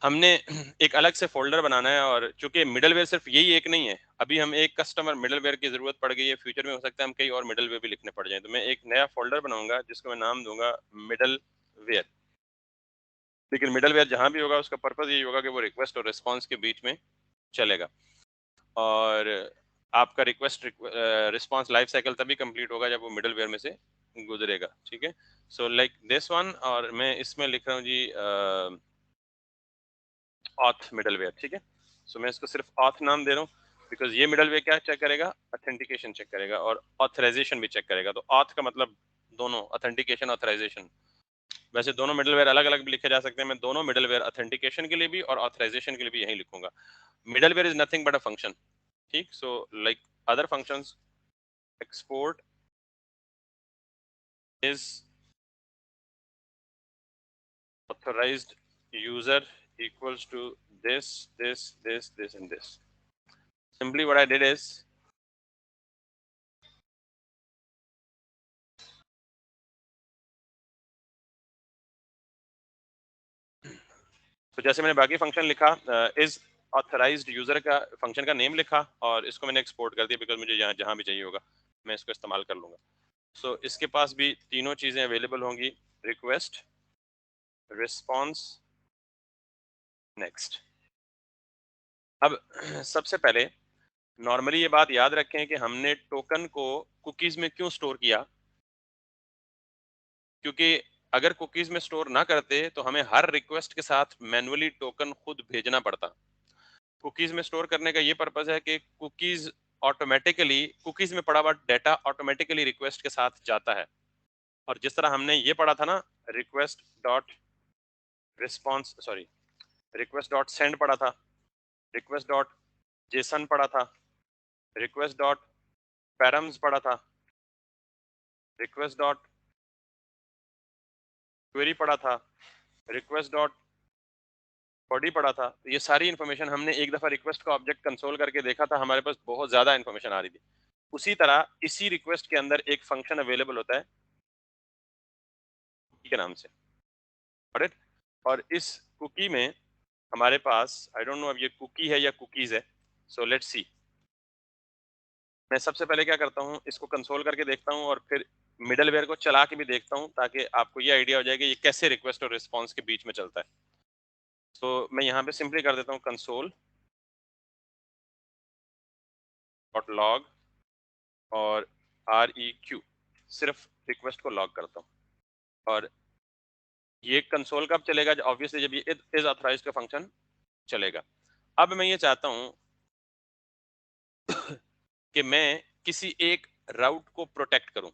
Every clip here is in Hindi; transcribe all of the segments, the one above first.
हमने एक अलग से फोल्डर बनाना है, और चूंकि मिडलवेयर सिर्फ यही एक नहीं है, अभी हम एक कस्टमर मिडलवेयर की जरूरत पड़ गई है, फ्यूचर में हो सकता है हम कई और मिडलवेयर भी लिखने पड़ जाए, तो मैं एक नया फोल्डर बनाऊंगा जिसको मैं नाम दूंगा मिडलवेयर। लेकिन मिडलवेयर जहां भी होगा उसका पर्पज यही होगा कि वो रिक्वेस्ट और रिस्पॉन्स के बीच में चलेगा, और आपका रिक्वेस्ट रिस्पॉन्स लाइफ साइकिल तभी कंप्लीट होगा जब वो मिडलवेयर में से गुजरेगा। ठीक है, सो लाइक दिस वन, और मैं इसमें लिख रहा हूँ जी ऑथ मिडलवेयर। ठीक है, सो मैं इसको सिर्फ ऑथ नाम दे रहा हूँ, बिकॉज ये मिडलवेयर क्या चेक करेगा, ऑथेंटिकेशन चेक करेगा और ऑथराइजेशन भी चेक करेगा। तो ऑथ का मतलब दोनों, ऑथेंटिकेशन ऑथराइजेशन। वैसे दोनों मिडलवेयर अलग अलग भी लिखे जा सकते हैं, मैं दोनों मिडलवेयर ऑथेंटिकेशन के लिए भी और ऑथराइजेशन के लिए भी यही लिखूंगा। Middleware is nothing but a function. ठीक, so like other functions, export is authorized user equals to this and this. Simply what I did is तो जैसे मैंने बाकी फंक्शन लिखा, इज ऑथराइज्ड यूजर का फंक्शन का नेम लिखा, और इसको मैंने एक्सपोर्ट कर दिया बिकॉज मुझे यहाँ जहाँ भी चाहिए होगा मैं इसको इस्तेमाल कर लूंगा। सो इसके पास भी तीनों चीजें अवेलेबल होंगी, रिक्वेस्ट, रिस्पॉन्स, नेक्स्ट। अब सबसे पहले नॉर्मली ये बात याद रखें कि हमने टोकन को कुकीज में क्यों स्टोर किया, क्योंकि अगर कुकीज में स्टोर ना करते तो हमें हर रिक्वेस्ट के साथ मैन्युअली टोकन खुद भेजना पड़ता। कुकीज में स्टोर करने का ये पर्पज है कि कुकीज ऑटोमेटिकली, कुकीज में पड़ा हुआ डाटा ऑटोमेटिकली रिक्वेस्ट के साथ जाता है। और जिस तरह हमने ये पढ़ा था ना, request dot response, sorry, request dot send पढ़ा था, रिक्वेस्ट डॉट जेसन पढ़ा था, रिक्वेस्ट डॉट पैरम्स पढ़ा था, रिक्वेस्ट डॉट क्वेरी पढ़ा था, रिक्वेस्ट डॉट बॉडी पढ़ा था। तो ये सारी इन्फॉर्मेशन हमने एक दफा रिक्वेस्ट का ऑब्जेक्ट कंसोल करके देखा था, हमारे पास बहुत ज्यादा इन्फॉर्मेशन आ रही थी। उसी तरह इसी रिक्वेस्ट के अंदर एक फंक्शन अवेलेबल होता है के नाम से, ऑलराइट। और इस कुकी में हमारे पास, आई डोंट नो अब ये कुकी है या कुकीज है, सो लेट्स सी। मैं सबसे पहले क्या करता हूँ, इसको कंसोल करके देखता हूँ और फिर मिडलवेयर को चला के भी देखता हूँ, ताकि आपको ये आइडिया हो जाए कि ये कैसे रिक्वेस्ट और रिस्पॉन्स के बीच में चलता है। तो मैं यहाँ पे सिंपली कर देता हूँ कंसोल डॉट लॉग और REQ, सिर्फ रिक्वेस्ट को लॉग करता हूँ। और ये कंसोल कब चलेगा, ऑब्वियसली जब ये इज ऑथराइज्ड का फंक्शन चलेगा। अब मैं ये चाहता हूँ कि मैं किसी एक राउट को प्रोटेक्ट करूं।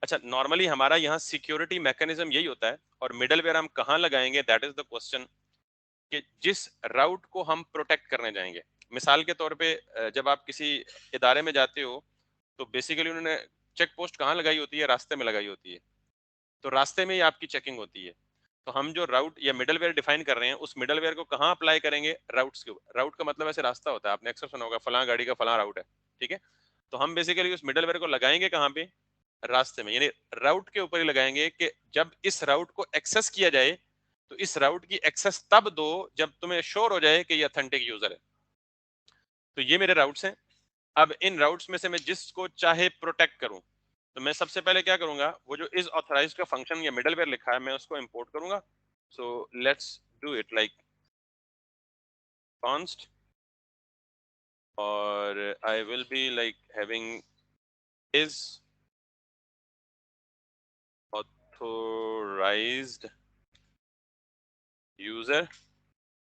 अच्छा, नॉर्मली हमारा यहाँ सिक्योरिटी मैकेनिज्म यही होता है, और मिडलवेयर हम कहाँ लगाएंगे, दैट इज द क्वेश्चन, कि जिस राउट को हम प्रोटेक्ट करने जाएंगे। मिसाल के तौर पे जब आप किसी इदारे में जाते हो तो बेसिकली उन्होंने चेक पोस्ट कहाँ लगाई होती है, रास्ते में लगाई होती है, तो रास्ते में ही आपकी चेकिंग होती है। तो हम जो राउट या मिडलवेयर डिफाइन कर रहे हैं, उस मिडलवेयर को कहाँ अप्लाई करेंगे, राउट्स के ऊपर। राउट का मतलब ऐसे रास्ता होता है, आपने अक्सर सुना होगा फलां गाड़ी का फलां राउट है, ठीक है। तो हम बेसिकली उस मिडलवेयर को लगाएंगे कहाँ पे, रास्ते में, यानी राउट के ऊपर ही लगाएंगे कि जब इस राउट को एक्सेस किया जाए तो इस राउट की एक्सेस तब दो जब तुम्हें श्योर हो जाए कि ये ऑथेंटिक यूजर है। तो ये मेरे राउट्स हैं। अब इन राउट्स में से मैं जिसको चाहे प्रोटेक्ट करूं, तो मैं सबसे पहले क्या करूंगा, वो जो इज ऑथराइज्ड का फंक्शन या मिडलवेयर लिखा है मैं उसको इंपोर्ट करूंगा। So let's do it like const, और I will be like having is authorized user,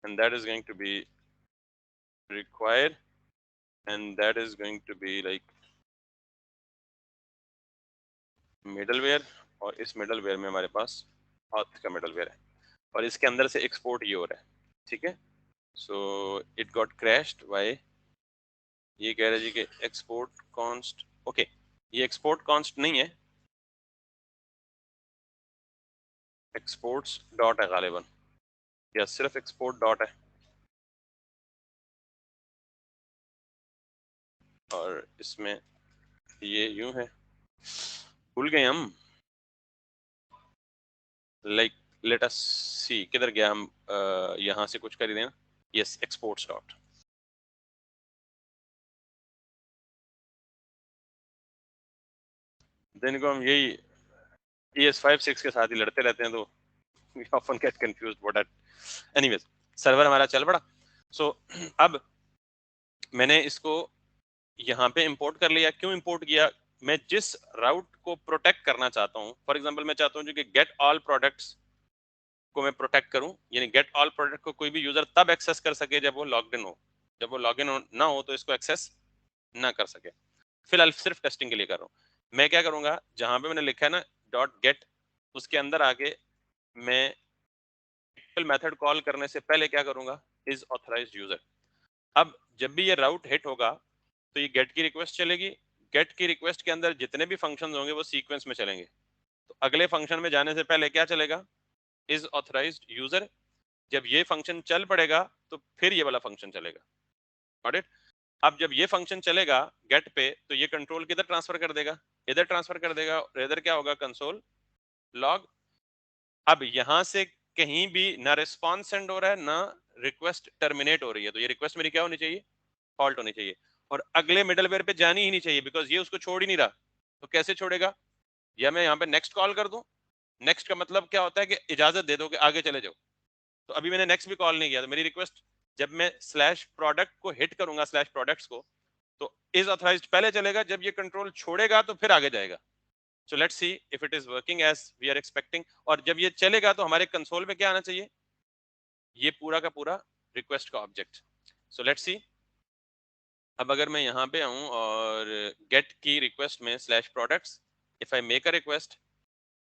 and that is going to be required, and that is going to be like middleware। और इस मिडलवेयर में हमारे पास auth का मिडलवेयर है, और इसके अंदर से एक्सपोर्ट ये हो रहा है। ठीक है, so it got crashed why, ये कह रहा है जी कि एक्सपोर्ट कॉन्स्ट, ओके, ये एक्सपोर्ट कॉन्स्ट नहीं है, एक्सपोर्ट्स डॉट है गालिबन, या सिर्फ एक्सपोर्ट डॉट है। और इसमें ये यूं है, भूल गए हम, लाइक लेट अस सी किधर गया, हम यहाँ से कुछ कर ही देना, यस एक्सपोर्ट्स डॉट, दिन को हम यही ES5 6 के साथ ही लड़ते रहते हैं, तो we often get confused what that, anyways server हमारा चल पड़ा। सो अब मैंने इसको यहाँ पे इंपोर्ट कर लिया। क्यों इंपोर्ट किया, मैं जिस राउट को प्रोटेक्ट करना चाहता हूँ, फॉर एग्जांपल मैं चाहता हूँ जो कि गेट ऑल प्रोडक्ट्स को मैं प्रोटेक्ट करूं, यानी गेट ऑल प्रोडक्ट को कोई भी यूजर तब एक्सेस कर सके जब वो लॉग्ड इन हो, जब वो लॉग इन ना हो तो इसको एक्सेस ना कर सके। फिलहाल सिर्फ टेस्टिंग के लिए कर रहा हूँ। मैं क्या करूंगा, जहां पे मैंने लिखा है ना डॉट गेट, उसके अंदर आके मैं मेथड कॉल करने से पहले क्या करूंगा, इज ऑथराइज्ड यूजर। अब जब भी ये राउट हिट होगा तो ये गेट की रिक्वेस्ट चलेगी। गेट की रिक्वेस्ट के अंदर जितने भी फंक्शन होंगे वो सीक्वेंस में चलेंगे। तो अगले फंक्शन में जाने से पहले क्या चलेगा, इज ऑथराइज्ड यूजर। जब ये फंक्शन चल पड़ेगा तो फिर ये वाला फंक्शन चलेगा। Got it. अब जब ये फंक्शन चलेगा गेट पे, तो ये कंट्रोल किधर ट्रांसफर कर देगा, इधर ट्रांसफर कर देगा, और इधर क्या होगा, कंसोल लॉग। अब यहां से कहीं भी ना रिस्पॉन्स सेंड हो रहा है ना रिक्वेस्ट टर्मिनेट हो रही है, तो ये रिक्वेस्ट मेरी क्या होनी चाहिए, फॉल्ट होनी चाहिए, और अगले मिडलवेयर पे जानी ही नहीं चाहिए, बिकॉज ये उसको छोड़ ही नहीं रहा। तो कैसे छोड़ेगा, या मैं यहाँ पे नेक्स्ट कॉल कर दूं। नेक्स्ट का मतलब क्या होता है कि इजाजत दे दो कि आगे चले जाओ। तो अभी मैंने नेक्स्ट भी कॉल नहीं किया, तो मेरी रिक्वेस्ट जब मैं स्लैश प्रोडक्ट को हिट करूंगा, स्लैश प्रोडक्ट्स को, तो इज ऑथराइज्ड पहले चलेगा, जब ये कंट्रोल छोड़ेगा तो फिर आगे जाएगा। So let's see if it is working as we are expecting. और जब ये चलेगा तो हमारे कंसोल में क्या आना चाहिए, ये पूरा का पूरा रिक्वेस्ट का ऑब्जेक्ट। सो लेट्स सी। अब अगर मैं यहाँ पे आऊँ और गेट की रिक्वेस्ट में slash products, if I make a request,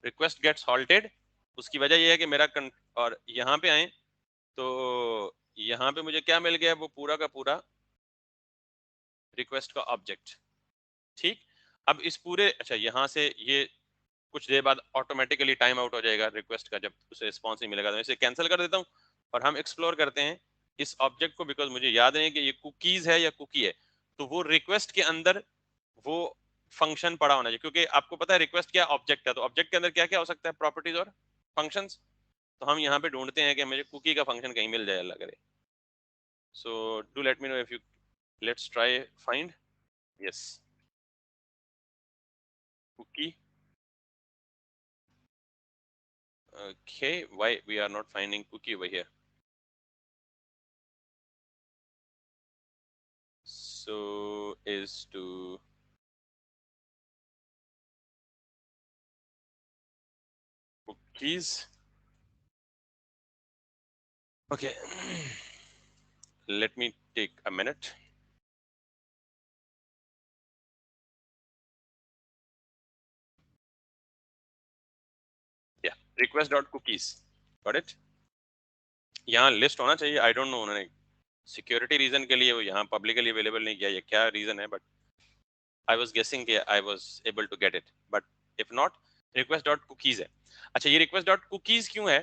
request gets halted. उसकी वजह यह है कि मेरा और यहाँ पे आए तो यहाँ पे मुझे क्या मिल गया, वो पूरा का पूरा रिक्वेस्ट का ऑब्जेक्ट। ठीक। अब इस पूरे, अच्छा यहाँ से ये कुछ देर बाद ऑटोमेटिकली टाइम आउट हो जाएगा रिक्वेस्ट का, जब उसे रिस्पॉन्स नहीं मिलेगा, तो इसे कैंसिल कर देता हूँ और हम एक्सप्लोर करते हैं इस ऑब्जेक्ट को, बिकॉज मुझे याद नहीं कि ये कुकीज है या कुकी है। तो वो रिक्वेस्ट के अंदर वो फंक्शन पड़ा होना चाहिए, क्योंकि आपको पता है रिक्वेस्ट क्या ऑब्जेक्ट है, तो ऑब्जेक्ट के अंदर क्या क्या हो सकता है, प्रॉपर्टीज और फंक्शंस। तो हम यहाँ पे ढूंढते हैं कि मुझे कुकी का फंक्शन कहीं मिल जाए, अल्लाह करे। So do let me know if you, let's try find, yes cookie. Okay, why we are not finding cookie over here? So is to cookies. Okay, let me take a minute. Yeah, request.cookies. Got it? यहाँ लिस्ट होना चाहिए। आई डोंट नो, उन्होंने सिक्योरिटी रीजन के लिए वो यहाँ पब्लिकली अवेलेबल नहीं किया, ये क्या रीजन है, बट आई वाज गेसिंग कि I was able to get it, but if not, request.cookies है। अच्छा, ये request.cookies क्यों है,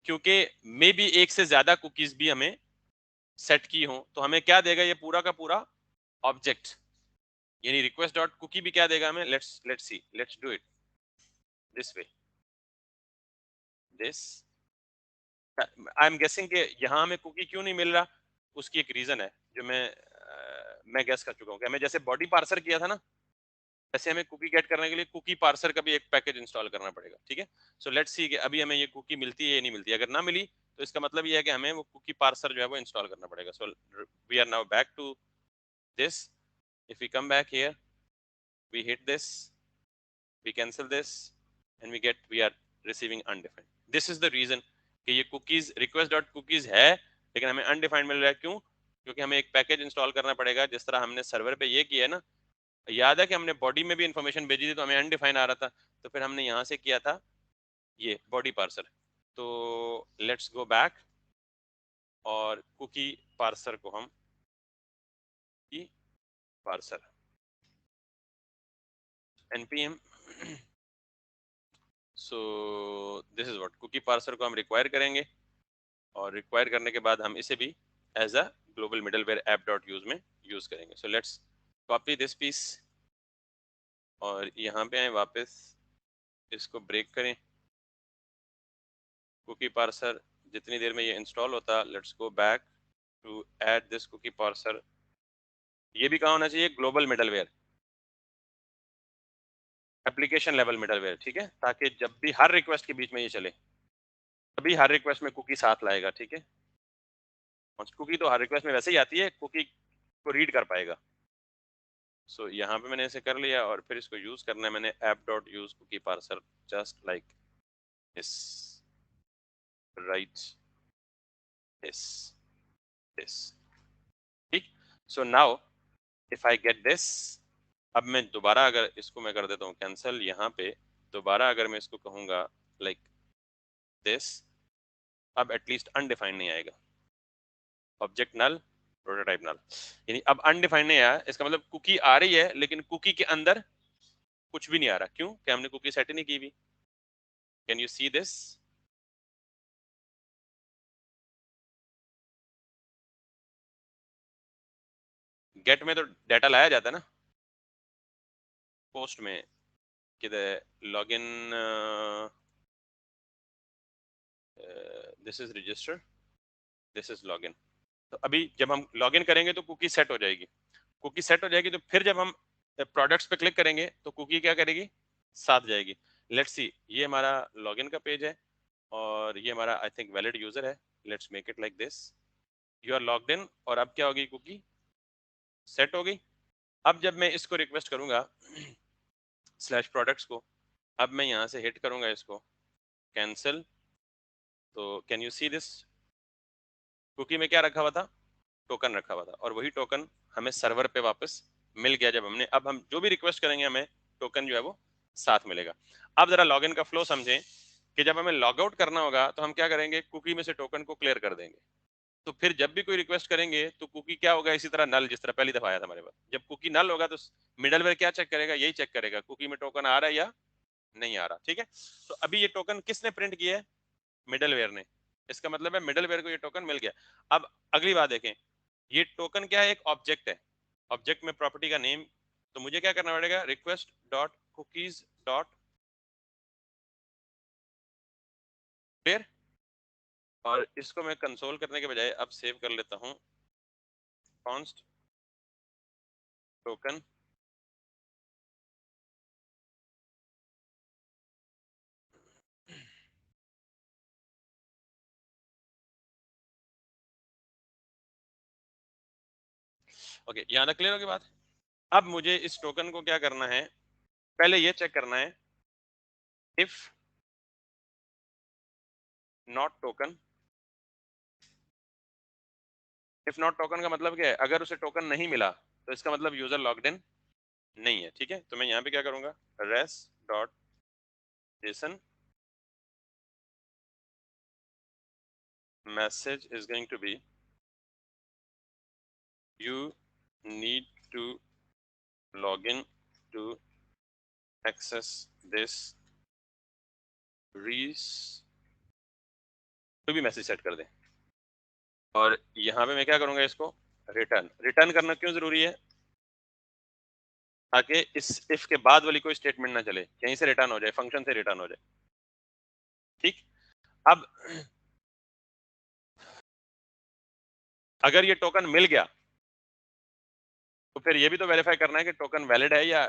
क्योंकि मे बी एक से ज्यादा कुकीज भी हमें सेट की हो, तो हमें क्या देगा, ये पूरा का पूरा ऑब्जेक्ट, यानी रिक्वेस्ट डॉट कुकी भी क्या देगा हमें, let's see, let's do it this way, this. I am guessing कि यहाँ हमें कुकी क्यों नहीं मिल रहा, उसकी एक रीजन है जो मैं गेस कर चुका हूँ कि हमें जैसे बॉडी पार्सर किया था ना, ऐसे हमें कुकी गेट करने के लिए कुकी पार्सर का भी एक पैकेज इंस्टॉल करना पड़ेगा। ठीक है, सो लेट्स सी कि अभी हमें ये कुकी मिलती है या नहीं मिलती है। अगर ना मिली तो इसका मतलब ये है कि हमें वो कुकी पार्सर जो है वो इंस्टॉल करना पड़ेगा। So we are now back to this. If we come back here, we hit this, we cancel this, and we are receiving undefined. This is the reason कि ये cookies request dot cookies है लेकिन हमें undefined मिल रहा है। क्यों, क्योंकि हमें एक पैकेज इंस्टॉल करना पड़ेगा। जिस तरह हमने सर्वर पे ये किया है ना, याद है कि हमने बॉडी में भी इंफॉर्मेशन भेजी थी तो हमें अनडिफाइंड आ रहा था, तो फिर हमने यहाँ से किया था ये बॉडी पार्सर। तो लेट्स गो बैक और कुकी पार्सर को हम की parser npm so this is what, cookie parser को हम रिक्वायर करेंगे, और रिक्वायर करने के बाद हम इसे भी as a global middleware app dot use में यूज करेंगे। So let's copy this piece और यहाँ पे आए वापस, इसको ब्रेक करें कुकी पार्सर जितनी देर में ये इंस्टॉल होता, let's go back to add this cookie parser. ये भी कहाँ होना चाहिए? Global middleware, application level middleware, ठीक है, ताकि जब भी हर रिक्वेस्ट के बीच में ये चले, तभी हर रिक्वेस्ट में कुकी साथ लाएगा, ठीक है। और कुकी तो हर रिक्वेस्ट में वैसे ही आती है, कुकी को रीड कर पाएगा। सो यहाँ पे मैंने इसे कर लिया और फिर इसको यूज करना है मैंने, app dot use cookie parser just like this, right, this, this, ठीक। So now if I get this, अब मैं दोबारा अगर इसको मैं कर देता हूँ कैंसिल, यहाँ पे दोबारा अगर मैं इसको कहूंगा लाइक दिस, अब एटलीस्ट अनडिफाइंड नहीं आएगा, ऑब्जेक्ट नल, प्रोटोटाइप नल, यानी अब अनडिफाइंड नहीं आया, इसका मतलब कुकी आ रही है लेकिन कुकी के अंदर कुछ भी नहीं आ रहा। क्यों? कि हमने कुकी सेट ही नहीं की हुई। Can you see this? Get में तो डाटा लाया जाता है ना, पोस्ट में किधर login, this is register, this is login. तो अभी जब हम लॉगिन करेंगे तो कुकी सेट हो जाएगी, कुकी सेट हो जाएगी तो फिर जब हम प्रोडक्ट्स पे क्लिक करेंगे तो कुकी क्या करेगी? साथ जाएगी। लेट्स सी, ये हमारा लॉगिन का पेज है और ये हमारा आई थिंक वैलिड यूजर है। Let's make it like this, you are logged in, और अब क्या होगी? कुकी सेट हो गई। अब जब मैं इसको रिक्वेस्ट करूंगा स्लैश प्रोडक्ट्स को, अब मैं यहाँ से हिट करूंगा इसको कैंसिल, तो can you see this? Cookie में क्या रखा हुआ था? टोकन रखा हुआ था, और वही टोकन हमें सर्वर पे वापस मिल गया जब हमने, अब हम जो भी रिक्वेस्ट करेंगे हमें टोकन जो है वो साथ मिलेगा। अब जरा लॉगिन का फ्लो समझें कि जब हमें लॉग आउट करना होगा तो हम क्या करेंगे? कुकी में से टोकन को क्लियर कर देंगे, तो फिर जब भी कोई रिक्वेस्ट करेंगे तो कुकी क्या होगा? इसी तरह नल, जिस तरह पहली दफा आया था हमारे पास। जब कुकी नल होगा तो मिडलवेयर क्या चेक करेगा? यही चेक करेगा कुकी में टोकन आ रहा है या नहीं आ रहा, ठीक है। तो अभी ये टोकन किसने प्रिंट किया है? मिडलवेयर ने। इसका मतलब है मिडलवेयर को ये टोकन मिल गया। अब अगली बात देखें, ये टोकन क्या है? एक ऑब्जेक्ट है, ऑब्जेक्ट में प्रॉपर्टी का नेम, तो मुझे क्या करना पड़ेगा? Request dot cookies dot clear, और इसको मैं कंसोल करने के बजाय अब सेव कर लेता हूँ कॉन्स्ट टोकन। ओके, यहाँ तक क्लियर होगी बात। अब मुझे इस टोकन को क्या करना है? पहले ये चेक करना है if not token, if not token का मतलब क्या है? अगर उसे टोकन नहीं मिला तो इसका मतलब यूजर लॉग्ड इन नहीं है, ठीक है। तो मैं यहाँ पे क्या करूंगा? res dot JSON message is going to be you need to log in to access this res, तो भी मैसेज सेट कर दें। और यहाँ पे मैं क्या करूंगा? इसको रिटर्न, रिटर्न करना क्यों जरूरी है? ताकि इस इफ के बाद वाली कोई स्टेटमेंट ना चले, यहीं से रिटर्न हो जाए, फंक्शन से रिटर्न हो जाए, ठीक। अब अगर ये टोकन मिल गया तो फिर ये भी तो वेरीफाई करना है कि टोकन वैलिड है या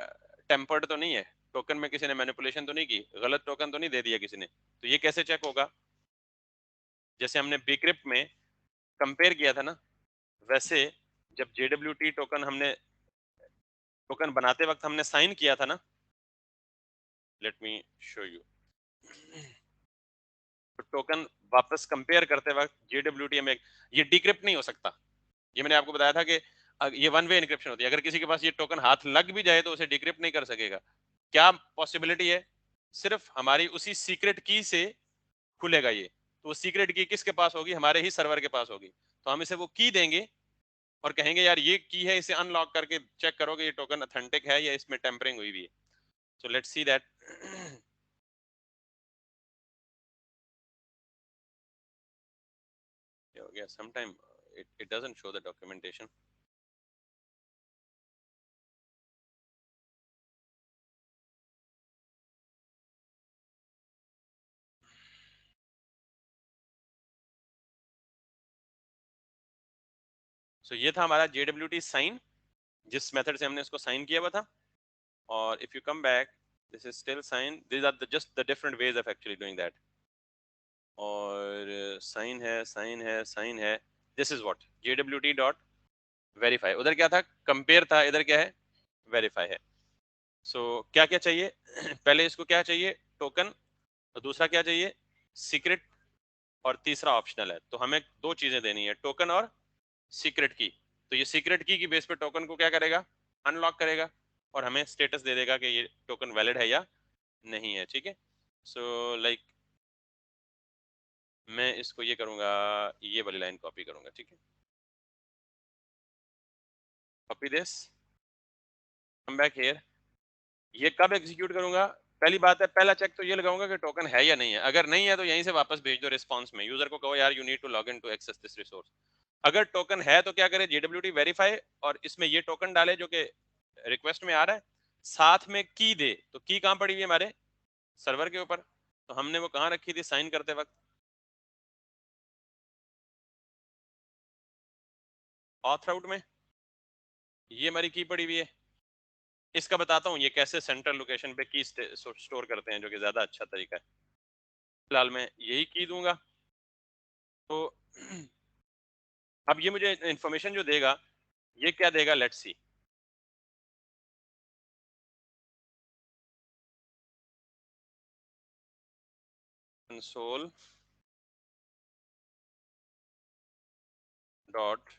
टेम्पर्ड तो नहीं है, टोकन में किसी ने मैनिपुलेशन तो नहीं की, गलत टोकन तो नहीं दे दिया किसी ने। तो ये कैसे चेक होगा? जैसे हमने बीक्रिप्ट में कंपेयर किया था ना, वैसे जब JWT टोकन हमने, टोकन बनाते वक्त हमने साइन किया था ना, लेट मी शो यू, तो टोकन वापस कंपेयर करते वक्त JWT में ये डिक्रिप्ट नहीं हो सकता। ये मैंने आपको बताया था कि ये वन वे इनक्रिप्शन होती है, अगर किसी के पास ये टोकन हाथ लग भी जाए तो उसे डिक्रिप्ट नहीं कर सकेगा। क्या पॉसिबिलिटी है? सिर्फ हमारी उसी सीक्रेट की से खुलेगा ये, तो वो सीक्रेट की किसके पास होगी? हमारे ही सर्वर के पास होगी। तो हम इसे वो की देंगे और कहेंगे यार ये की है, इसे अनलॉक करके चेक करोगे ये टोकन ऑथेंटिक है या इसमें टेम्परिंग हुई हुई है। So let's see that. हो गया, sometime it doesn't show the documentation. सो ये था हमारा JWT साइन, जिस मेथड से हमने इसको साइन किया हुआ था। और if you come back, this is still sign, these are just the different ways of actually doing that. और साइन है, साइन है, साइन है, this is what JWT dot verify. उधर क्या था, कंपेयर था, इधर क्या है, वेरीफाई है। सो क्या क्या चाहिए पहले इसको क्या चाहिए, टोकन, और दूसरा क्या चाहिए, सीक्रेट, और तीसरा ऑप्शनल है। तो हमें दो चीजें देनी है, टोकन और सीक्रेट की। तो ये सीक्रेट की बेस पे टोकन को क्या करेगा, अनलॉक करेगा, और हमें स्टेटस दे देगा कि ये टोकन वैलिड है या नहीं है। ठीक है, सो लाइक मैं इसको ये करूंगा, ये वाली लाइन कॉपी करूंगा। ठीक है, copy this, come back here. ये कब एग्जीक्यूट करूंगा, पहली बात है, पहला चेक तो ये लगाऊंगा कि टोकन है या नहीं है। अगर नहीं है तो यहीं से वापस भेज दो रिस्पांस में, यूजर को कहो यार you need to log in to access this resource. अगर टोकन है तो क्या करे, JWT वेरीफाई, और इसमें ये टोकन डाले जो कि रिक्वेस्ट में आ रहा है, साथ में की दे। तो की कहां पड़ी हुई है, हमारे सर्वर के ऊपर। तो हमने वो कहां रखी थी साइन करते वक्त, ऑथ आउट में। ये हमारी की पड़ी हुई है। इसका बताता हूँ ये कैसे सेंट्रल लोकेशन पे की स्टोर करते हैं, जो कि ज्यादा अच्छा तरीका है। फिलहाल मैं यही की दूंगा। तो अब ये मुझे इंफॉर्मेशन जो देगा, ये क्या देगा, let's see. Console dot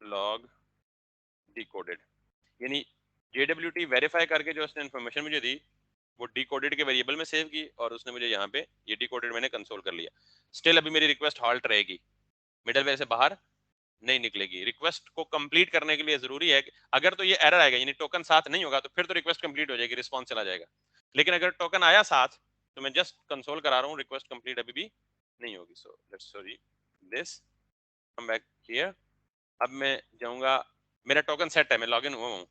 log decoded, यानी JWT वेरीफाई करके जो उसने इन्फॉर्मेशन मुझे दी, वो डिकोडेड के वेरिएबल में सेव की, और उसने मुझे यहाँ पे ये डिकोडेड मैंने कंसोल कर लिया। स्टिल अभी मेरी रिक्वेस्ट हॉल्ट रहेगी, मिडलवेयर से बाहर नहीं निकलेगी। रिक्वेस्ट को कंप्लीट करने के लिए जरूरी है कि अगर तो ये एरर आएगा, यानी टोकन साथ नहीं होगा, तो फिर तो रिक्वेस्ट कंप्लीट हो जाएगी, रिस्पॉन्स चला जाएगा। लेकिन अगर टोकन आया साथ, तो मैं जस्ट कंसोल करा रहा हूँ, रिक्वेस्ट कंप्लीट अभी भी नहीं होगी। So let's sorry this, come back here. अब मैं जाऊंगा, मेरा टोकन सेट है, मैं लॉगिन हुआ हूँ,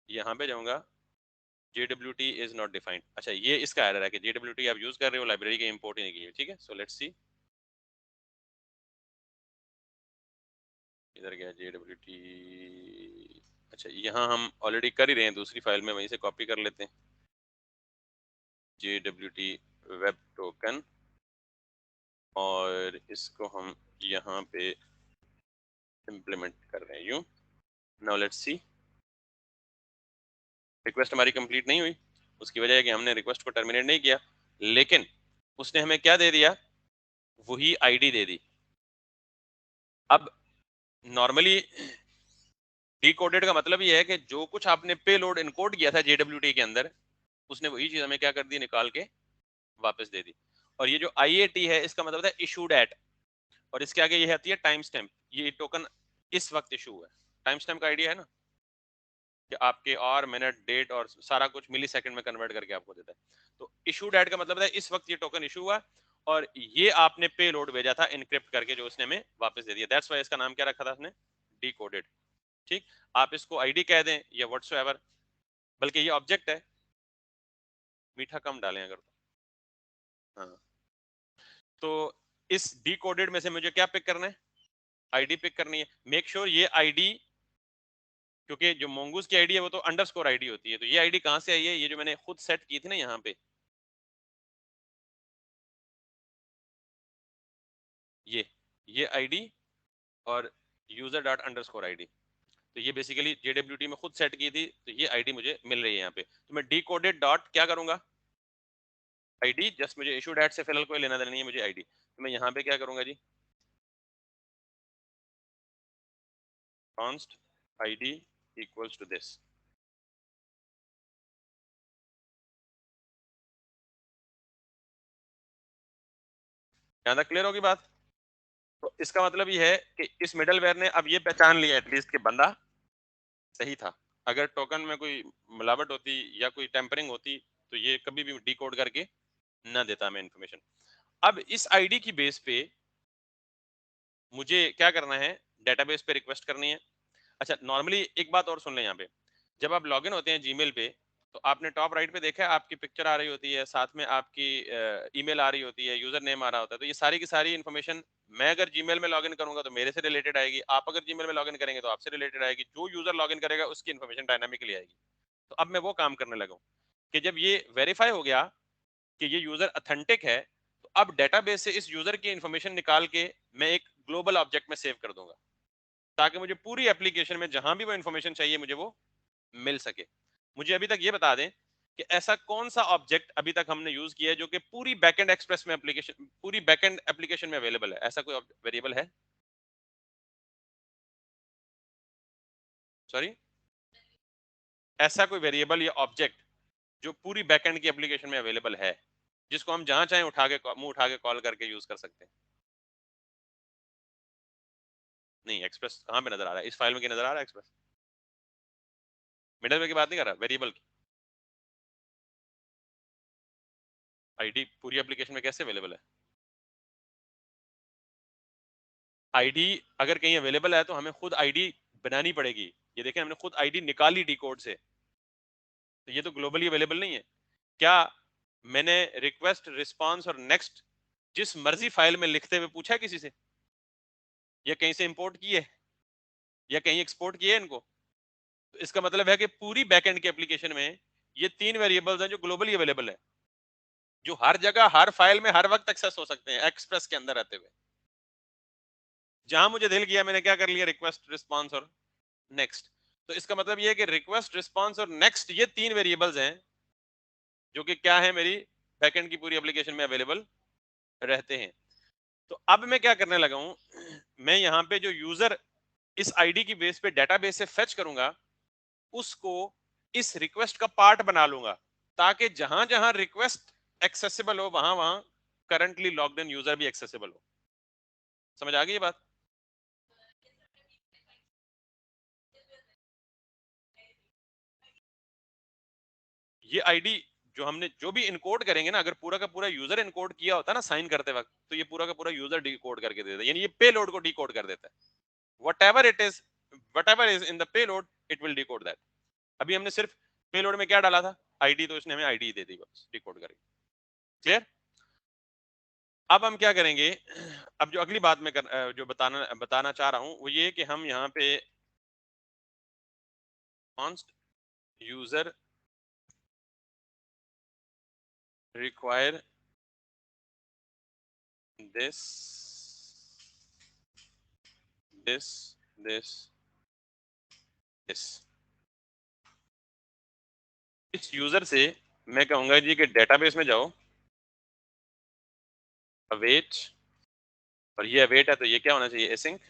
यहाँ पे जाऊंगा, JWT इज नॉट डिफाइंड। अच्छा, ये इसका एरर है कि JWT आप यूज कर रहे हो, लाइब्रेरी के इंपोर्ट ही नहीं की है। ठीक है, सो लेट्स सी, इधर गया JWT। अच्छा, यहाँ हम ऑलरेडी कर ही रहे हैं दूसरी फाइल में, वहीं से कॉपी कर लेते हैं, JWT वेब टोकन, और इसको हम यहाँ पे इम्प्लीमेंट कर रहे हैं यूं। नाउ लेट्स सी, रिक्वेस्ट हमारी कंप्लीट नहीं हुई, उसकी वजह है कि हमने रिक्वेस्ट को टर्मिनेट नहीं किया, लेकिन उसने हमें क्या दे दिया, वही आईडी दे दी। अब नॉर्मली डिकोडेड का मतलब ये है कि जो कुछ आपने पेलोड इनकोड किया था JWT के अंदर, उसने वही चीज हमें क्या कर दी, निकाल के वापस दे दी। और ये जो IAT है, इसका मतलब है इशूड एट, और इसके आगे ये आती है टाइम स्टैम्प। ये टोकन इस वक्त इशू हुआ है, टाइम स्टैम्प का आइडिया है ना, कि आपके और मिनट, डेट और सारा कुछ मिली सेकंड में कन्वर्ट करके आपको देता है। तो इशूड एट का मतलब है इस वक्त ये टोकन इशू हुआ, और ये आपने पे लोड भेजा था इनक्रिप्ट करके, जो उसने हमें वापस दे दिया। दैट्स वाई इसका नाम क्या रखा था उसने, डिकोडेड। ठीक, आप इसको आईडी कह दें या व्हाट्सएवर, बल्कि ये ऑब्जेक्ट है, मीठा कम डालें अगर तो। हाँ, तो इस डिकोडेड में से मुझे क्या पिक करना है, आईडी पिक करनी है। मेक श्योर ये आईडी, क्योंकि जो मोंगूस की आईडी है वो तो अंडरस्कोर आईडी होती है, तो ये आईडी कहां से आई है, ये जो मैंने खुद सेट की थी ना यहाँ पे, ये आईडी और यूजर डॉट अंडरस्कोर आईडी, तो ये बेसिकली JWT में खुद सेट की थी, तो ये आईडी मुझे मिल रही है यहाँ पे। तो मैं डिकोडेड डॉट क्या करूंगा, आईडी, जस्ट मुझे इशू डैट से फिलहाल कोई लेना देना नहीं है, मुझे आईडी। तो मैं यहाँ पे क्या करूंगा जी, const ID equals to this. यहाँ तक क्लियर होगी बात। तो इसका मतलब ये है कि इस मिडलवेयर ने अब ये पहचान लिया एटलीस्ट कि बंदा सही था। अगर टोकन में कोई मिलावट होती या कोई टेम्परिंग होती, तो ये कभी भी डिकोड करके ना देता हमें इन्फॉर्मेशन। अब इस आईडी की बेस पे मुझे क्या करना है, डेटाबेस पे रिक्वेस्ट करनी है। अच्छा, नॉर्मली एक बात और सुन लें यहाँ पे, जब आप लॉगिन होते हैं जीमेल पे, तो आपने टॉप राइट पे देखा है, आपकी पिक्चर आ रही होती है, साथ में आपकी ईमेल आ रही होती है, यूजर नेम आ रहा होता है। तो ये सारी की सारी इन्फॉर्मेशन मैं अगर जीमेल में लॉगिन करूंगा तो मेरे से रिलेटेड आएगी, आप अगर जीमेल में लॉगिन करेंगे तो आपसे रिलेटेड आएगी, जो यूजर लॉगिन करेगा उसकी इन्फॉर्मेशन डायनामिकली आएगी। तो अब मैं वो काम करने लगा हूं कि जब ये वेरीफाई हो गया कि ये यूजर अथेंटिक है, तो अब डेटाबेस से इस यूजर की इन्फॉर्मेशन निकाल के मैं एक ग्लोबल ऑब्जेक्ट में सेव कर दूंगा, ताकि मुझे पूरी एप्लीकेशन में जहां भी वो इन्फॉर्मेशन चाहिए मुझे वो मिल सके। मुझे अभी तक ये बता दें कि ऐसा कौन सा ऑब्जेक्ट अभी तक हमने यूज किया है जो कि पूरी बैकएंड एक्सप्रेस में एप्लीकेशन, पूरी बैकएंड एप्लीकेशन में अवेलेबल है, ऐसा कोई वेरिएबल है? सॉरी, ऐसा कोई वेरिएबल या ऑब्जेक्ट जो पूरी बैकएंड की एप्लीकेशन में अवेलेबल है, जिसको हम जहां चाहें उठा के मुंह उठा के कॉल करके यूज कर सकते हैं? नहीं, एक्सप्रेस कहां पे नजर आ रहा है? इस फाइल में क्या नजर आ रहा है एक्सप्रेस? मिडलवेयर की बात नहीं कर रहा, वेरिएबल की। आईडी पूरी एप्लीकेशन में कैसे अवेलेबल है? आईडी अगर कहीं अवेलेबल है तो हमें खुद आईडी बनानी पड़ेगी। ये देखें, हमने खुद आईडी निकाली डी कोड से, तो ये तो ग्लोबली अवेलेबल नहीं है। क्या मैंने रिक्वेस्ट, रिस्पांस और नेक्स्ट जिस मर्जी फाइल में लिखते हुए पूछा है किसी से, या कहीं से इंपोर्ट किए, या कहीं एक्सपोर्ट किए इनको? तो इसका मतलब है कि पूरी बैकएंड की एप्लीकेशन में ये तीन वेरिएबल्स हैं जो ग्लोबली अवेलेबल है, जो हर जगह हर फाइल में हर वक्त एक्सेस हो सकते हैं एक्सप्रेस के अंदर रहते हुए। जहां मुझे दिल किया मैंने क्या कर लिया, रिक्वेस्ट, रिस्पांस और नेक्स्ट। तो इसका मतलब ये है कि रिक्वेस्ट, रिस्पांस और नेक्स्ट ये तीन वेरिएबल्स हैं जो कि क्या है, मेरी बैकएंड की पूरी एप्लीकेशन में अवेलेबल रहते हैं। तो अब मैं क्या करने लगा हूं, मैं यहाँ पे जो यूजर इस आईडी की बेस पे डेटाबेस से फेच करूंगा, उसको इस रिक्वेस्ट का पार्ट बना लूंगा, ताकि जहां जहां रिक्वेस्ट एक्सेसिबल हो वहां वहां करंटली लॉग्ड इन यूजर भी एक्सेसिबल हो। समझ आ गई ये बात? ये आईडी जो हमने जो भी इनकोड करेंगे ना, अगर पूरा का पूरा यूजर इनकोड किया होता ना साइन करते वक्त, तो ये पूरा का पूरा यूजर डिकोड करके देता है, यानी ये पेलोड को डिकोड कर देता है। whatever it is, whatever is in the payload, it will decode that। अभी हमने सिर्फ पेलोड में क्या डाला था, आईडी, तो इसने हमें आईडी दे दी, बस डिकोड करेंगे। क्लियर? अब हम क्या करेंगे, अब जो अगली बात मैं जो बताना चाह रहा हूं वो ये कि हम यहाँ पे const user require this this this this, इस यूजर से मैं कहूंगा जी कि डेटाबेस में जाओ, अवेट, और ये अवेट है तो ये क्या होना चाहिए, एसिंक।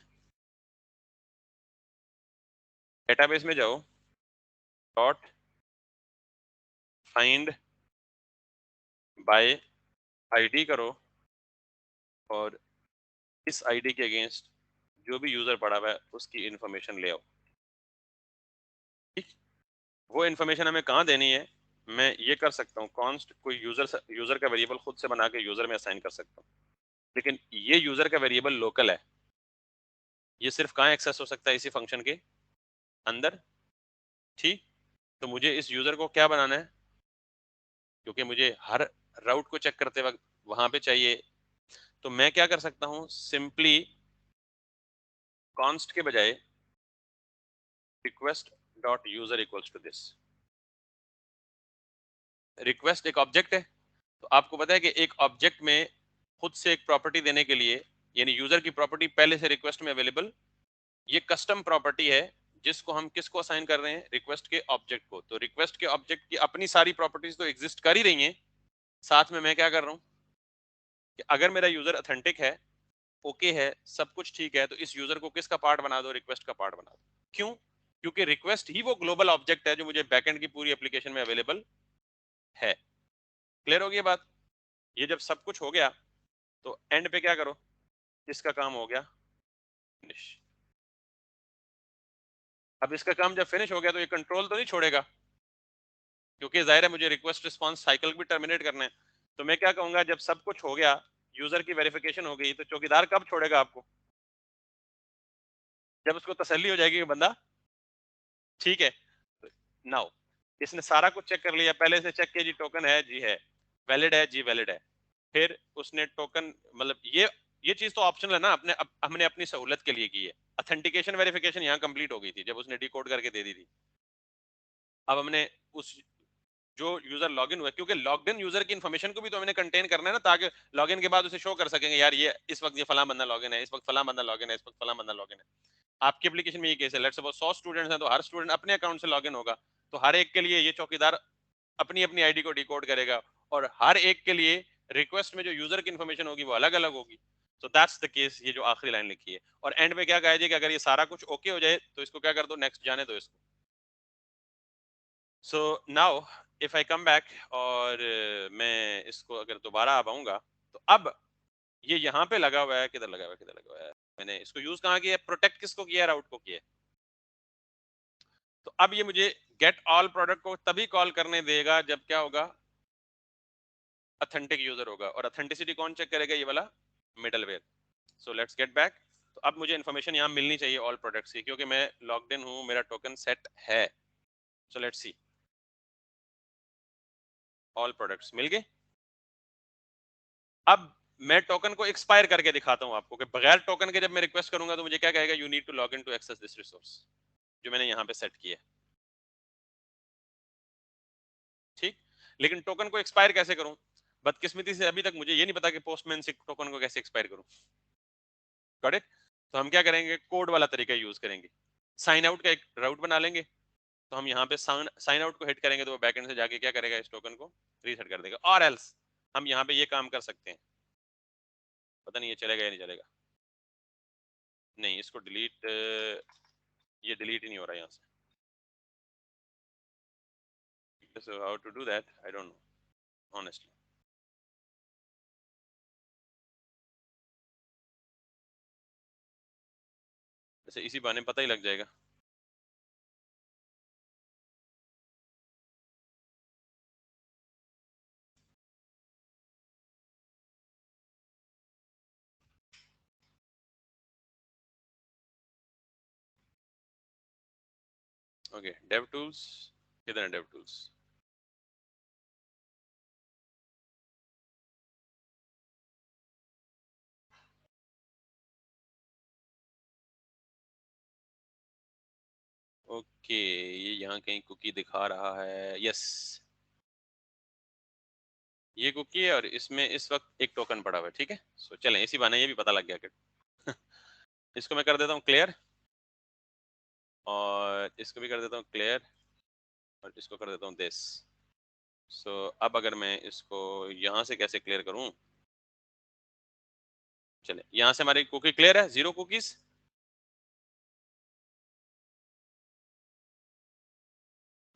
डेटाबेस में जाओ, डॉट फाइंड बाय आईडी करो, और इस आईडी के अगेंस्ट जो भी यूजर पड़ा हुआ है उसकी इंफॉर्मेशन ले आओ। ठीक, वो इंफॉर्मेशन हमें कहाँ देनी है, मैं ये कर सकता हूँ, कॉन्स्ट कोई यूजर का वेरिएबल खुद से बना के यूजर में असाइन कर सकता हूँ, लेकिन ये यूजर का वेरिएबल लोकल है, ये सिर्फ कहाँ एक्सेस हो सकता है, इसी फंक्शन के अंदर। ठीक, तो मुझे इस यूजर को क्या बनाना है, क्योंकि मुझे हर राउट को चेक करते वक्त वहां पे चाहिए, तो मैं क्या कर सकता हूँ, सिंपली कॉन्स्ट के बजाय request dot user equals to this. Request एक ऑब्जेक्ट है, तो आपको पता है कि एक ऑब्जेक्ट में खुद से एक प्रॉपर्टी देने के लिए, यानी यूजर की प्रॉपर्टी पहले से रिक्वेस्ट में अवेलेबल, ये कस्टम प्रॉपर्टी है जिसको हम किसको असाइन कर रहे हैं, रिक्वेस्ट के ऑब्जेक्ट को। तो रिक्वेस्ट के ऑब्जेक्ट की अपनी सारी प्रॉपर्टीज तो एग्जिस्ट कर ही रही हैं, साथ में मैं क्या कर रहा हूं कि अगर मेरा यूजर अथेंटिक है, ओके है, सब कुछ ठीक है, तो इस यूजर को किसका पार्ट बना दो, रिक्वेस्ट का पार्ट बना दो। क्यों? क्योंकि रिक्वेस्ट ही वो ग्लोबल ऑब्जेक्ट है जो मुझे बैकएंड की पूरी एप्लीकेशन में अवेलेबल है। क्लियर होगी ये बात? ये जब सब कुछ हो गया तो एंड पे क्या करो, इसका काम हो गया फिनिश। अब इसका काम जब फिनिश हो गया तो ये कंट्रोल तो नहीं छोड़ेगा, क्योंकि जाहिर है मुझे रिक्वेस्ट रिस्पांस साइकिल भी टर्मिनेट करना है। तो मैं क्या कहूंगा, जब सब कुछ हो गया, यूजर की वेरिफिकेशन हो गई, तो चौकीदार कब छोड़ेगा आपको? जब उसको तसल्ली हो जाएगी कि बंदा ठीक है। नाउ इसने सारा कुछ चेक कर लिया, पहले से चेक किया जी टोकन है जी है, वैलिड है जी वैलिड है। फिर उसने टोकन मतलब ये चीज तो ऑप्शनल है ना, हमने अपनी सहूलत के लिए की है। ऑथेंटिकेशन वेरिफिकेशन यहाँ कंप्लीट हो गई थी जब उसने डिकोड करके दे दी थी। अब हमने उस जो यूजर लॉगिन हुआ, क्योंकि लॉग्ड इन यूजर की इन्फॉर्मेशन को भी तो हमने कंटेन करना है ना, ताकि लॉगिन के बाद उसे शो कर सकेंगे यार ये इस वक्त ये फला बंदा लॉगिन है, इस वक्त फला बंदा लॉगिन है, इस वक्त फला बंदा लॉगिन है। आपकी एप्लीकेशन में ये केस है, लेट्स सपोज 100 स्टूडेंट्स हैं तो हर स्टूडेंट अपने अकाउंट से लॉगिन होगा, तो हर एक के लिए ये चौकीदार अपनी अपनी आईडी को डिकोड करेगा, और हर एक के लिए रिक्वेस्ट में जो यूजर की इन्फॉर्मेशन होगी वो अलग अलग होगी। सो दैट्स द केस, ये जो आखिरी लाइन लिखी है। और एंड में क्या कहा जाए कि अगर ये सारा कुछ ओके हो जाए तो इसको क्या कर दो, नेक्स्ट जाने दो इसको। सो now if I come back और मैं इसको अगर दोबारा अब आऊंगा, तो अब ये यहाँ पे लगा हुआ है, किधर लगा हुआ है, किधर लगा हुआ है, मैंने इसको यूज कहाँ किया है, प्रोटेक्ट किसको किया है, राउट को किया है। तो अब ये मुझे गेट ऑल प्रोडक्ट को तभी कॉल करने देगा जब क्या होगा, ऑथेंटिक यूजर होगा। और ऑथेंटिसिटी कौन चेक करेगा, ये वाला middleware. So let's get back. तो अब मुझे इन्फॉर्मेशन यहाँ मिलनी चाहिए ऑल प्रोडक्ट्स की, क्योंकि मैं लॉग्ड इन हूँ, मेरा टोकन सेट है। So let's see, all products मिल गए। अब मैं टोकन को एक्सपायर करके दिखाता हूँ आपको कि बगैर टोकन के जब मैं रिक्वेस्ट करूंगा तो मुझे क्या कहेगा, you need to log in to access this resource, जो मैंने यहाँ पे सेट किया है। ठीक, लेकिन टोकन को एक्सपायर कैसे करूं, बदकिस्मती से अभी तक मुझे ये नहीं पता कि पोस्टमैन से टोकन को कैसे एक्सपायर करूं। Got it? तो हम क्या करेंगे, कोड वाला तरीका यूज करेंगे। साइन आउट का एक राउट बना लेंगे, तो हम यहाँ पे साइन आउट को हिट करेंगे तो वो बैकएंड से जाके क्या करेगा, इस टोकन को रीसेट कर देगा। और एल्स हम यहाँ पे ये काम कर सकते हैं, पता नहीं ये चलेगा या नहीं चलेगा। नहीं, इसको डिलीट, ये डिलीट ही नहीं हो रहा यहाँ से। so how to do that I don't know honestly। वैसे इसी बहाने पता ही लग जाएगा। ओके, डेव टूल्स, किधर है डेव टूल्स? ओके, ये यहाँ कहीं कुकी दिखा रहा है, यस ये कुकी है, और इसमें इस वक्त एक टोकन पड़ा हुआ है। ठीक है, सो चलें, इसी बहाने ये भी पता लग गया कि इसको मैं कर देता हूँ क्लियर, और इसको भी कर देता हूँ क्लियर, और इसको कर देता हूँ दिस। सो अब अगर मैं इसको यहाँ से कैसे क्लियर करूँ, चले यहाँ से हमारी कुकी क्लियर है, 0 कुकीज।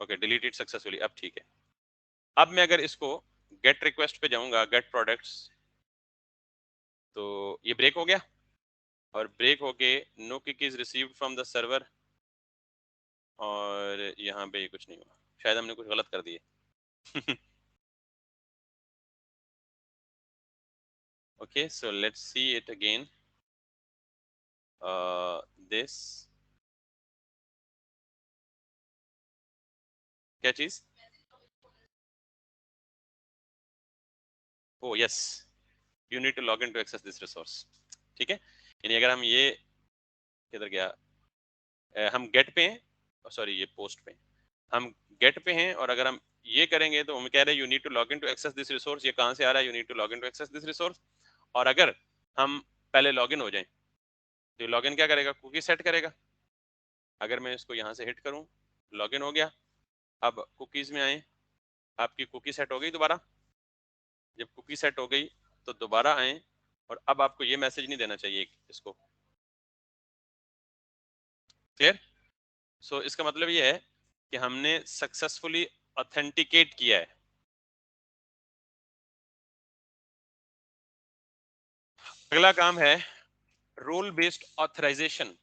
ओके, डिलीटेड सक्सेसफुली, अब ठीक है। अब मैं अगर इसको गेट रिक्वेस्ट पे जाऊंगा, गेट प्रोडक्ट्स, तो ये ब्रेक हो गया, और ब्रेक होके no cookies received from the server, और यहाँ पे ये कुछ नहीं हुआ, शायद हमने कुछ गलत कर दिए। okay, so let's see it again, this क्या चीज, oh yes, you need to log in to access this resource. ठीक है, यानी अगर हम ये किधर गया, हम गेट पे हैं, सॉरी ये पोस्ट पे, हम गेट पे हैं, और अगर हम ये करेंगे तो हम कह रहे हैं you need to log in to access this resource, ये कहाँ से आ रहा है, you need to log in to access this resource. और अगर हम पहले लॉग इन हो जाएं तो लॉग इन क्या करेगा, कुकी सेट करेगा। अगर मैं इसको यहाँ से हिट करूँ, लॉग इन हो गया। अब कुकीज में आए, आपकी कुकी सेट हो गई दोबारा, जब कुकी सेट हो गई तो दोबारा आए, और अब आपको ये मैसेज नहीं देना चाहिए इसको, क्लियर? सो इसका मतलब ये है कि हमने सक्सेसफुली ऑथेंटिकेट किया है। अगला काम है रोल बेस्ड ऑथराइजेशन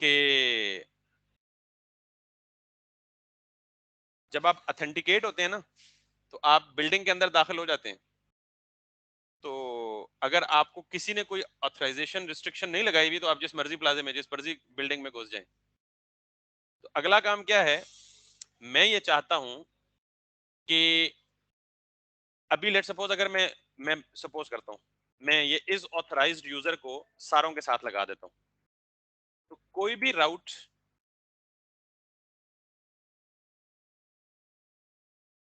के। जब आप ऑथेंटिकेट होते हैं ना, तो आप बिल्डिंग के अंदर दाखिल हो जाते हैं, तो अगर आपको किसी ने कोई ऑथराइजेशन रिस्ट्रिक्शन नहीं लगाई हुई तो आप जिस मर्जी प्लाजे में, जिस मर्जी बिल्डिंग में घुस जाएं। तो अगला काम क्या है, मैं ये चाहता हूं कि अभी लेट सपोज अगर मैं सपोज करता हूं मैं ये इज ऑथराइज्ड यूजर को सारों के साथ लगा देता हूं, तो कोई भी राउट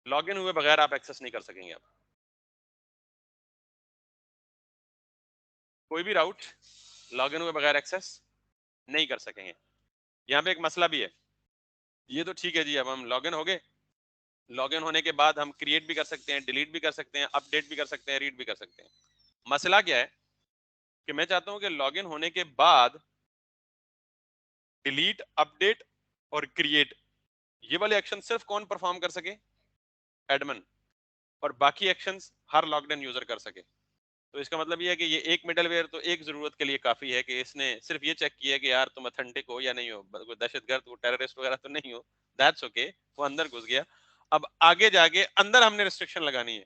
लॉगिन हुए बगैर आप एक्सेस नहीं कर सकेंगे। आप कोई भी राउट लॉगिन हुए बगैर एक्सेस नहीं कर सकेंगे। यहाँ पे एक मसला भी है। ये तो ठीक है जी, अब हम लॉगिन हो गए, लॉगिन होने के बाद हम क्रिएट भी कर सकते हैं, डिलीट भी कर सकते हैं, अपडेट भी कर सकते हैं, रीड भी कर सकते हैं। मसला क्या है कि मैं चाहता हूं कि लॉगिन होने के बाद डिलीट, अपडेट और क्रिएट ये वाले एक्शन सिर्फ कौन परफॉर्म कर सके? एडमिन। और बाकी actions her logged in user कर सके। तो इसका मतलब ये है कि ये एक मिडलवेयर तो एक जरूरत के लिए काफी है कि इसने सिर्फ ये चेक किया कि यार तुम अथेंटिक हो या नहीं हो, कोई दहशतगर्द, कोई टेररिस्ट वगैरह तो नहीं हो। दैट्स ओके, वो अंदर घुस गया। अब आगे जाके अंदर हमने रिस्ट्रिक्शन लगानी है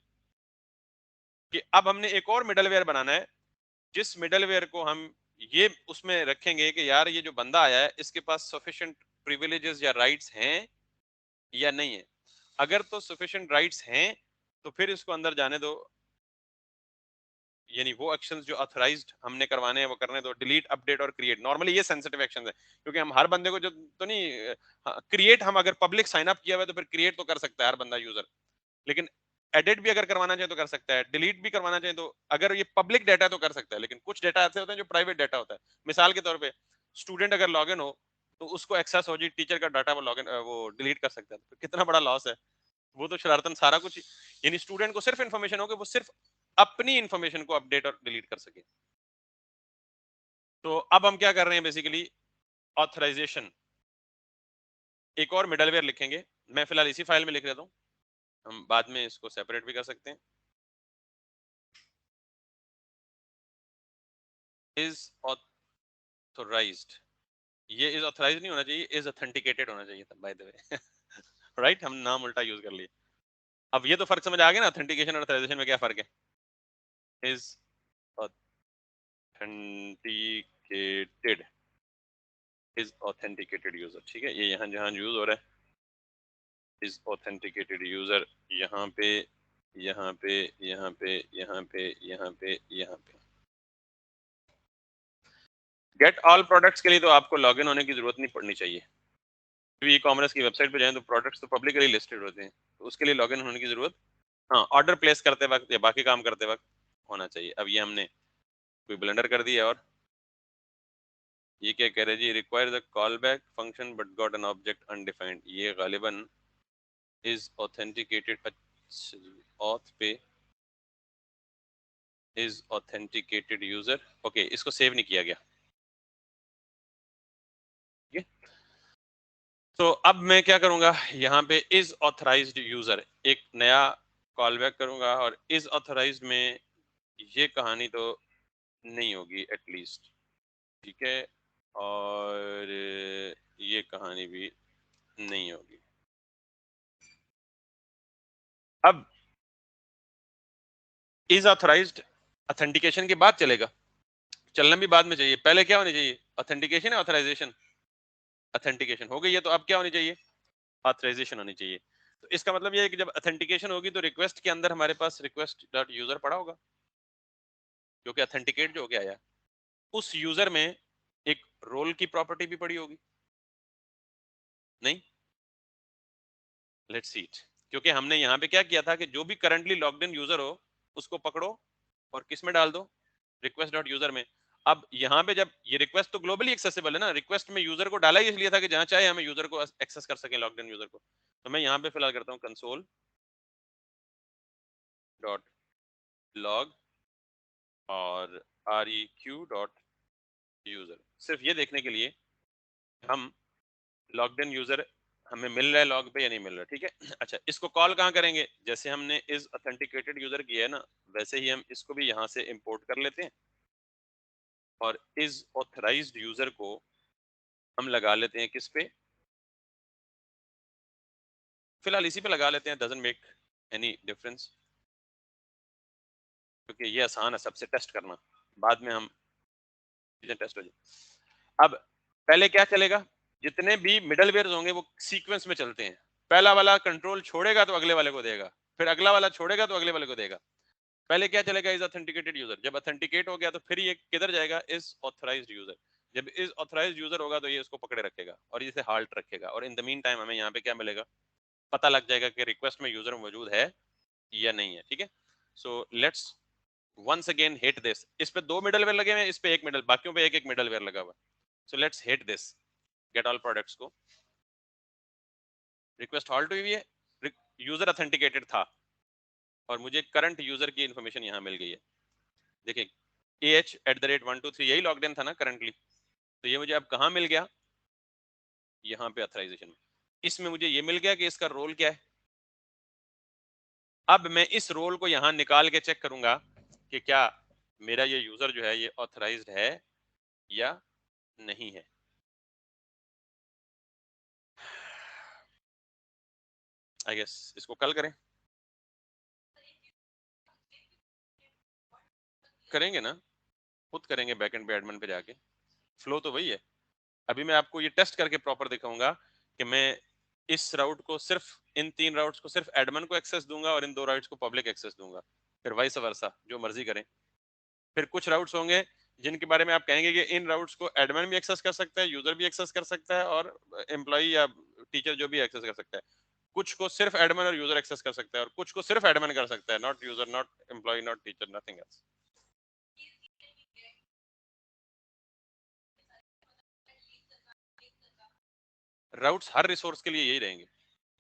कि अब हमने एक और मिडलवेयर बनाना है, जिस मिडलवेयर को हम ये उसमें रखेंगे कि यार ये जो बंदा आया है इसके पास सफिशिएंट प्रिविलेजेस या राइट्स हैं या नहीं है। अगर तो सफिशिएंट राइट्स हैं तो फिर इसको अंदर जाने दो, यानी वो एक्शंस जो ऑथराइज्ड हमने करवाने हैं वो करने दो। डिलीट, अपडेट और क्रिएट नॉर्मली ये सेंसिटिव एक्शंस है, क्योंकि हम हर बंदे को जो तो नहीं, क्रिएट हम अगर पब्लिक साइन अप किया हुआ है तो फिर क्रिएट तो कर सकता है हर बंदा यूजर, लेकिन एडिट भी अगर करवाना चाहे तो कर सकता है, डिलीट भी करवाना चाहे तो, अगर ये पब्लिक डाटा तो कर सकता है। लेकिन कुछ डाटा ऐसे होते हैं जो प्राइवेट डाटा होता है। मिसाल के तौर पे स्टूडेंट अगर लॉगिन हो तो उसको एक्सेस हो जी टीचर का डाटा, वो लॉगिन वो डिलीट कर सकता है, तो कितना बड़ा लॉस है। वो तो शरारतन सारा कुछ, यानी स्टूडेंट को सिर्फ इन्फॉर्मेशन हो कि वो सिर्फ अपनी इंफॉर्मेशन को अपडेट और डिलीट कर सके। तो अब हम क्या कर रहे हैं बेसिकली, ऑथराइजेशन एक और मिडलवेयर लिखेंगे। मैं फिलहाल इसी फाइल में लिख देता हूं, हम बाद में इसको सेपरेट भी कर सकते हैं। इज ऑथराइज्ड, ये इज ऑथराइज्ड नहीं होना चाहिए, इज ऑथेंटिकेटेड होना चाहिए था बाय द वे। राइट, हम नाम उल्टा यूज कर लिए। अब ये तो फर्क समझ आ गया ना, ऑथेंटिकेशन और ऑथराइजेशन में क्या फर्क है। Is authenticated, is authenticated user, ठीक है, ये यहाँ जहाँ यूज हो रहा है इज ऑथेंटिकेटेड यूजर, यहाँ पे यहाँ पे यहाँ पे यहाँ पे यहाँ पे यहाँ पे। गेट ऑल प्रोडक्ट्स के लिए तो आपको लॉगिन होने की जरूरत नहीं पड़नी चाहिए। ई कॉमर्स की वेबसाइट पे जाएं तो प्रोडक्ट्स तो पब्लिकली लिस्टेड होते हैं, तो उसके लिए लॉगिन होने की जरूरत, हाँ, ऑर्डर प्लेस करते वक्त या बाकी काम करते वक्त होना चाहिए। अब ये हमने कोई ब्लेंडर कर दिया। और ये क्या कह रहे हैं जी, require the callback function but got an object undefined, ये गालिबन इज ऑथेंटिकेटेड ऑथ पे इज ऑथेंटिकेटेड यूजर, ओके, इसको सेव नहीं किया गया। ठीक है, तो अब मैं क्या करूंगा, यहाँ पे इज ऑथराइज्ड यूजर एक नया कॉल बैक करूंगा, और इज ऑथराइज्ड में ये कहानी तो नहीं होगी एटलीस्ट, ठीक है, और ये कहानी भी नहीं होगी। अब इज ऑथराइज्ड ऑथेंटिकेशन के बाद चलेगा, चलना भी बाद में चाहिए। पहले क्या होनी चाहिए, ऑथेंटिकेशन है ऑथराइजेशन, ऑथेंटिकेशन हो गई है तो अब क्या होनी चाहिए, ऑथराइजेशन होनी चाहिए। तो इसका मतलब ये है कि जब ऑथेंटिकेशन होगी तो रिक्वेस्ट के अंदर हमारे पास रिक्वेस्ट डॉट यूजर पड़ा होगा, जो कि ऑथेंटिकेट जो हो गया है, उस यूजर में एक रोल की प्रॉपर्टी भी पड़ी होगी, नहीं, लेट्स सी इट। क्योंकि हमने यहाँ पे क्या किया था कि जो भी करंटली लॉग्ड इन यूजर हो उसको पकड़ो और किस में डाल दो, रिक्वेस्ट डॉट यूजर में। अब यहाँ पे जब ये रिक्वेस्ट तो ग्लोबली एक्सेसिबल है ना, रिक्वेस्ट में यूजर को डाला ही इसलिए था कि जहां चाहे हमें यूजर को एक्सेस कर सके, लॉग्ड इन यूजर को। तो मैं यहाँ पे फिलहाल करता हूँ कंसोल डॉट लॉग और req डॉट यूजर, सिर्फ ये देखने के लिए हम लॉग्ड इन यूजर हमें मिल रहा है लॉग पे या नहीं मिल रहा, ठीक है। अच्छा, इसको कॉल कहाँ करेंगे, जैसे हमने इज ऑथेंटिकेटेड यूजर किया है ना, वैसे ही हम इसको भी यहाँ से इंपोर्ट कर लेते हैं, और इज ऑथराइज्ड यूजर को हम लगा लेते हैं किस पे, फिलहाल इसी पे लगा लेते हैं, डजंट मेक एनी डिफरेंस, क्योंकि ये आसान है सबसे टेस्ट करना, बाद में हम चीजें टेस्ट हो जाए। अब पहले क्या चलेगा, जितने भी मिडलवेयर होंगे वो सीक्वेंस में चलते हैं। पहला वाला कंट्रोल छोड़ेगा तो अगले वाले को देगा, फिर अगला वाला छोड़ेगा तो अगले वाले को देगा। पहले क्या चलेगा, इज ऑथेंटिकेटेड यूजर, जब ऑथेंटिकेट हो गया तो फिर ये किधर जाएगा, इज ऑथराइज्ड यूजर, जब इज ऑथराइज्ड यूजर होगा तो ये उसको पकड़े रखेगा और इसे हाल्ट रखेगा, और इन द मीन टाइम हमें यहाँ पे क्या मिलेगा, पता लग जाएगा कि रिक्वेस्ट में यूजर मौजूद है या नहीं है। ठीक है, so let's once again hit this. इस पे 2 मिडलवेयर लगे हुए हैं, इस पे एक मिडल, बाकियों पे एक एक मिडलवेयर लगा हुआ है। So let's hit this, get all products को, रिक्वेस्ट हॉल्ट हुई है, यूजर ऑथेंटिकेटेड था और मुझे करंट यूजर की इंफॉर्मेशन यहाँ मिल गई है। देखिए ah@123 यही लॉग्ड इन था ना करंटली, तो ये मुझे अब कहाँ मिल गया, यहाँ पे ऑथराइजेशन में। इसमें मुझे ये मिल गया कि इसका रोल क्या है। अब मैं इस रोल को यहाँ निकाल के चेक करूंगा कि क्या मेरा ये यूजर जो है ये ऑथराइज्ड है या नहीं है। आई गेस इसको कल करेंगे ना, खुद करेंगे बैकएंड पे एडमिन पे जाके, फ्लो तो वही है। अभी मैं आपको ये टेस्ट करके प्रॉपर दिखाऊंगा कि मैं इस राउट को सिर्फ, इन 3 राउट्स को सिर्फ एडमिन को एक्सेस दूंगा और इन 2 राउट्स को पब्लिक एक्सेस दूंगा, फिर वाइस वर्सा जो मर्जी करें। फिर कुछ राउट्स होंगे जिनके बारे में आप कहेंगे कि इन राउट्स को एडमिन भी एक्सेस कर सकता है, यूजर भी एक्सेस कर सकता है और एम्प्लॉय या टीचर जो भी एक्सेस कर सकता है। कुछ को सिर्फ एडमिन और यूजर एक्सेस कर सकता है और कुछ को सिर्फ एडमिन कर सकता है, not user, not employee, not teacher, nothing else. Routes हर रिसोर्स के लिए यही रहेंगे।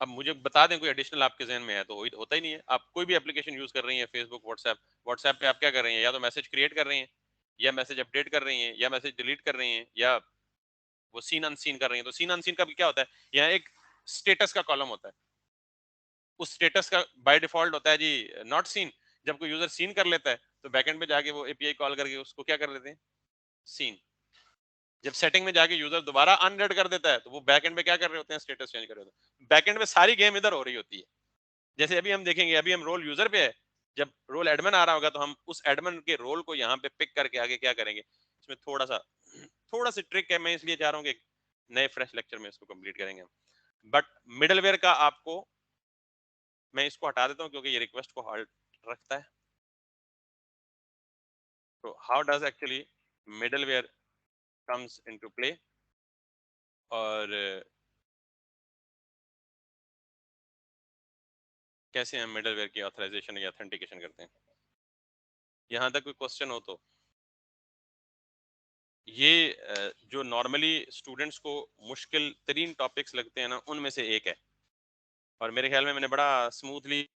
अब मुझे बता दें कोई एडिशनल आपके जहन में है तो होता ही नहीं है। आप कोई भी एप्लीकेशन यूज कर रही हैं, फेसबुक, व्हाट्सएप, व्हाट्सएप पे आप क्या कर रही हैं, या तो मैसेज क्रिएट कर रही हैं, या मैसेज अपडेट कर रही हैं, या मैसेज डिलीट कर रही हैं, या वो सीन अनसीन कर रही हैं। तो सीन अनसीन का भी क्या होता है, यहाँ एक स्टेटस का कॉलम होता है, उस स्टेटस का बाय डिफॉल्ट होता है जी नॉट सीन। जब कोई यूजर सीन कर लेता है तो बैकएंड पे जाके वो एपीआई कॉल करके उसको क्या कर लेते हैं, सीन। जब सेटिंग में जाके यूजर दोबारा अनरेड कर देता है तो वो बैकएंड पे क्या कर रहे होते हैं, स्टेटस चेंज कर रहे होते हैं। बैकएंड में सारी गेम इधर हो रही होती है। जैसे अभी हम देखेंगे, अभी हम रोल यूजर पे है, जब रोल एडमिन आ रहा होगा तो हम उस एडमिन के रोल को यहाँ पे पिक करके आगे क्या करेंगे। इसमें थोड़ा सा ट्रिक है, मैं इसलिए चाह रहा हूँ कि नए फ्रेश लेक्चर में इसको कंप्लीट करेंगे हम। बट मिडलवेयर का आपको मैं इसको हटा देता हूँ क्योंकि ये रिक्वेस्ट को हॉल्ट रखता है। तो how does actually middleware comes into play, और कैसे हम मिडलवेयर की ऑथराइजेशन या ऑथेंटिकेशन करते हैं। यहाँ तक कोई क्वेश्चन हो तो। ये जो नॉर्मली स्टूडेंट्स को मुश्किल तरीन टॉपिक्स लगते हैं ना, उनमें से एक है, और मेरे ख्याल में मैंने बड़ा स्मूथली